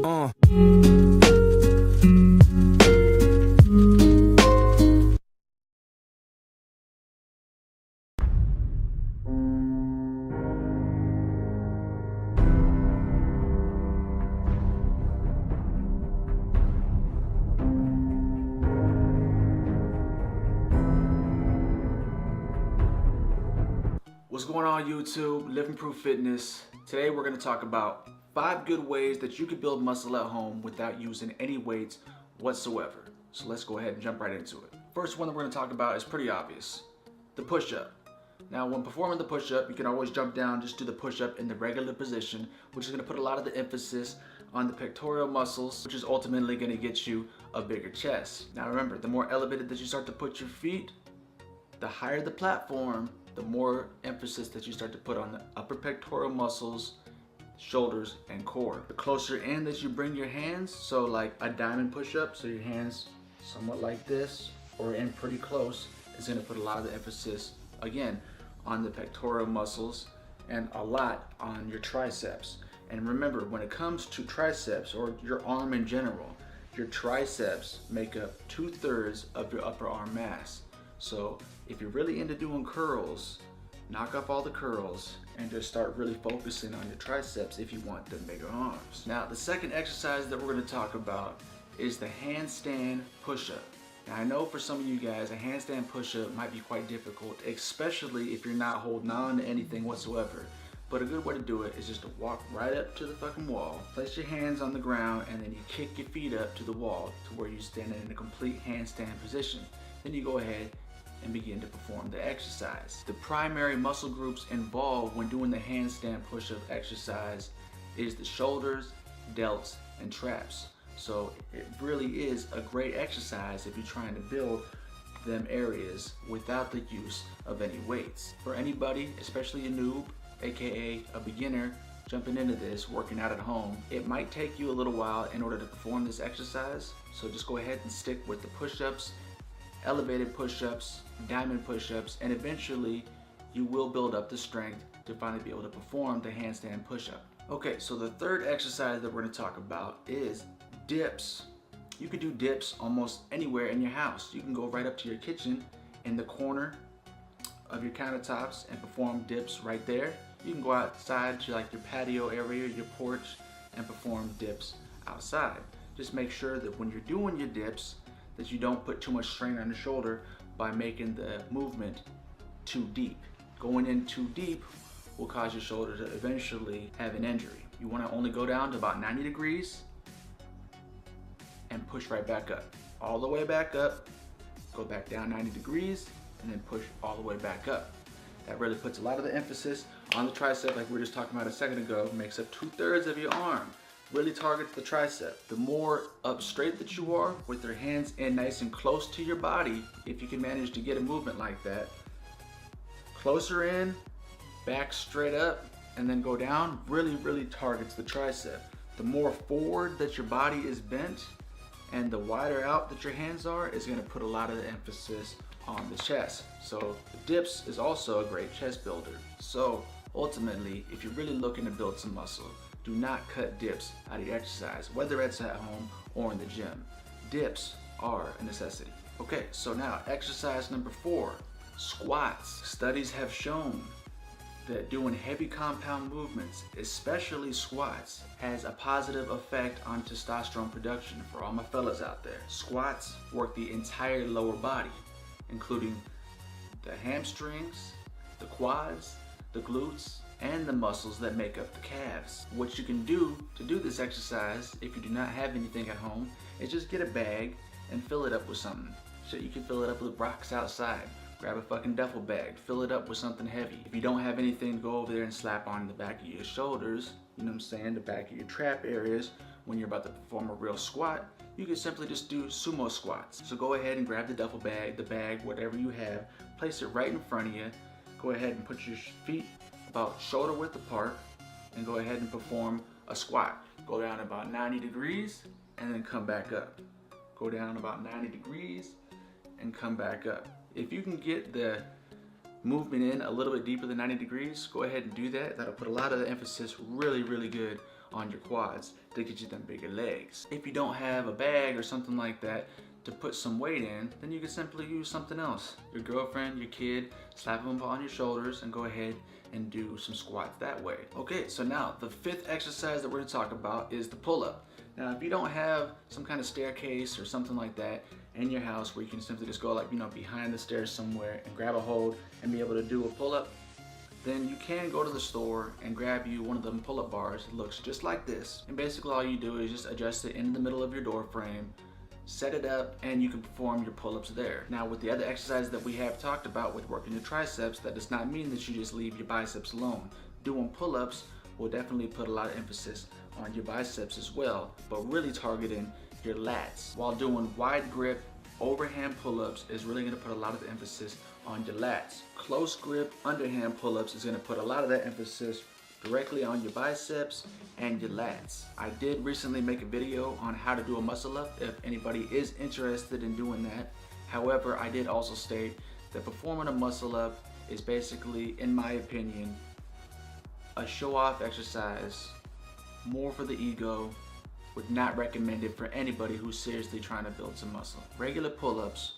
What's going on YouTube? Living Proof Fitness. Today we're going to talk about 5 good ways that you can build muscle at home without using any weights whatsoever. So let's go ahead and jump right into it. First one that we're going to talk about is pretty obvious. The push-up. Now when performing the push-up, you can always jump down, just do the push-up in the regular position, which is going to put a lot of the emphasis on the pectoral muscles, which is ultimately going to get you a bigger chest. Now remember, the more elevated that you start to put your feet, the higher the platform, the more emphasis that you start to put on the upper pectoral muscles, shoulders, and core. The closer in that you bring your hands, so like a diamond push-up, so your hands somewhat like this, or in pretty close, is going to put a lot of the emphasis, again, on the pectoral muscles and a lot on your triceps. And remember, when it comes to triceps, or your arm in general, your triceps make up 2/3 of your upper arm mass. So if you're really into doing curls, knock off all the curls and just start really focusing on your triceps if you want the bigger arms. Now the second exercise that we're going to talk about is the handstand push-up. Now I know for some of you guys a handstand push-up might be quite difficult, especially if you're not holding on to anything whatsoever. But a good way to do it is just to walk right up to the fucking wall, place your hands on the ground, and then you kick your feet up to the wall to where you're standing in a complete handstand position. Then you go ahead and begin to perform the exercise. The primary muscle groups involved when doing the handstand push-up exercise is the shoulders, delts, and traps. So it really is a great exercise if you're trying to build them areas without the use of any weights. For anybody, especially a noob, aka a beginner, jumping into this, working out at home, it might take you a little while in order to perform this exercise. So just go ahead and stick with the push-ups, elevated push-ups, diamond push-ups, and eventually you will build up the strength to finally be able to perform the handstand push-up. Okay, so the third exercise that we're going to talk about is dips. You can do dips almost anywhere in your house. You can go right up to your kitchen in the corner of your countertops and perform dips right there. You can go outside to like your patio area, your porch, and perform dips outside. Just make sure that when you're doing your dips that you don't put too much strain on the shoulder by making the movement too deep. Going in too deep will cause your shoulder to eventually have an injury. You want to only go down to about 90 degrees and push right back up. All the way back up, go back down 90 degrees, and then push all the way back up. That really puts a lot of the emphasis on the tricep, like we were just talking about a second ago, makes up 2/3 of your arm. Really targets the tricep. The more up straight that you are with your hands in nice and close to your body, if you can manage to get a movement like that, closer in, back straight up, and then go down, really targets the tricep. The more forward that your body is bent and the wider out that your hands are is going to put a lot of the emphasis on the chest. So the dips is also a great chest builder. So ultimately, if you're really looking to build some muscle, do not cut dips out of your exercise, whether it's at home or in the gym. Dips are a necessity. Okay, so now exercise number 4, squats. Studies have shown that doing heavy compound movements, especially squats, has a positive effect on testosterone production for all my fellas out there. Squats work the entire lower body, including the hamstrings, the quads, the glutes, and the muscles that make up the calves. What you can do to do this exercise, if you do not have anything at home, is just get a bag and fill it up with something. So you can fill it up with rocks outside. Grab a fucking duffel bag, fill it up with something heavy. If you don't have anything, go over there and slap on the back of your shoulders, you know what I'm saying, the back of your trap areas. When you're about to perform a real squat, you can simply just do sumo squats. So go ahead and grab the duffel bag, the bag, whatever you have, place it right in front of you. Go ahead and put your feet about shoulder width apart and go ahead and perform a squat. Go down about 90 degrees and then come back up. Go down about 90 degrees and come back up. If you can get the movement in a little bit deeper than 90 degrees, go ahead and do that. That'll put a lot of the emphasis really good on your quads to get you them bigger legs. If you don't have a bag or something like that to put some weight in, then you can simply use something else. Your girlfriend, your kid, slap them on your shoulders and go ahead and do some squats that way. Okay, so now the fifth exercise that we're gonna talk about is the pull-up. Now, if you don't have some kind of staircase or something like that in your house where you can simply just go like, behind the stairs somewhere and grab a hold and be able to do a pull-up, then you can go to the store and grab you one of them pull-up bars. It looks just like this. And basically all you do is just adjust it in the middle of your door frame, set it up, and you can perform your pull-ups there. Now, with the other exercises that we have talked about with working your triceps, that does not mean that you just leave your biceps alone. Doing pull-ups will definitely put a lot of emphasis on your biceps as well, but really targeting your lats. While doing wide grip overhand pull-ups is really gonna put a lot of emphasis on your lats. Close grip underhand pull-ups is gonna put a lot of that emphasis directly on your biceps and your lats. I did recently make a video on how to do a muscle up if anybody is interested in doing that. However, I did also state that performing a muscle up is basically, in my opinion, a show-off exercise, more for the ego, would not recommend it for anybody who's seriously trying to build some muscle. Regular pull-ups,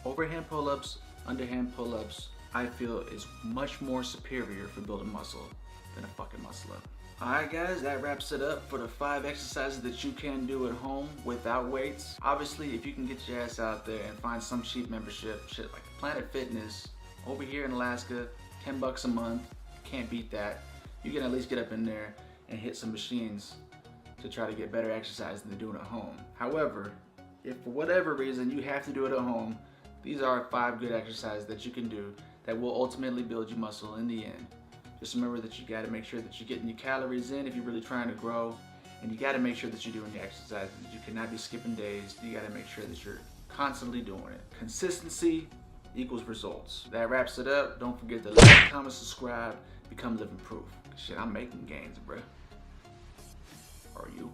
overhand pull-ups, underhand pull-ups, I feel is much more superior for building muscle than a fucking muscle up. Alright guys, that wraps it up for the 5 exercises that you can do at home without weights. Obviously, if you can get your ass out there and find some cheap membership, shit like Planet Fitness, over here in Alaska, $10 a month, can't beat that. You can at least get up in there and hit some machines to try to get better exercise than doing it at home. However, if for whatever reason you have to do it at home, these are 5 good exercises that you can do that will ultimately build your muscle in the end. Just remember that you gotta make sure that you're getting your calories in if you're really trying to grow, and you gotta make sure that you're doing your exercises. You cannot be skipping days. You gotta make sure that you're constantly doing it. Consistency equals results. That wraps it up. Don't forget to like, comment, subscribe, become living proof. Shit, I'm making gains, bruh. Are you?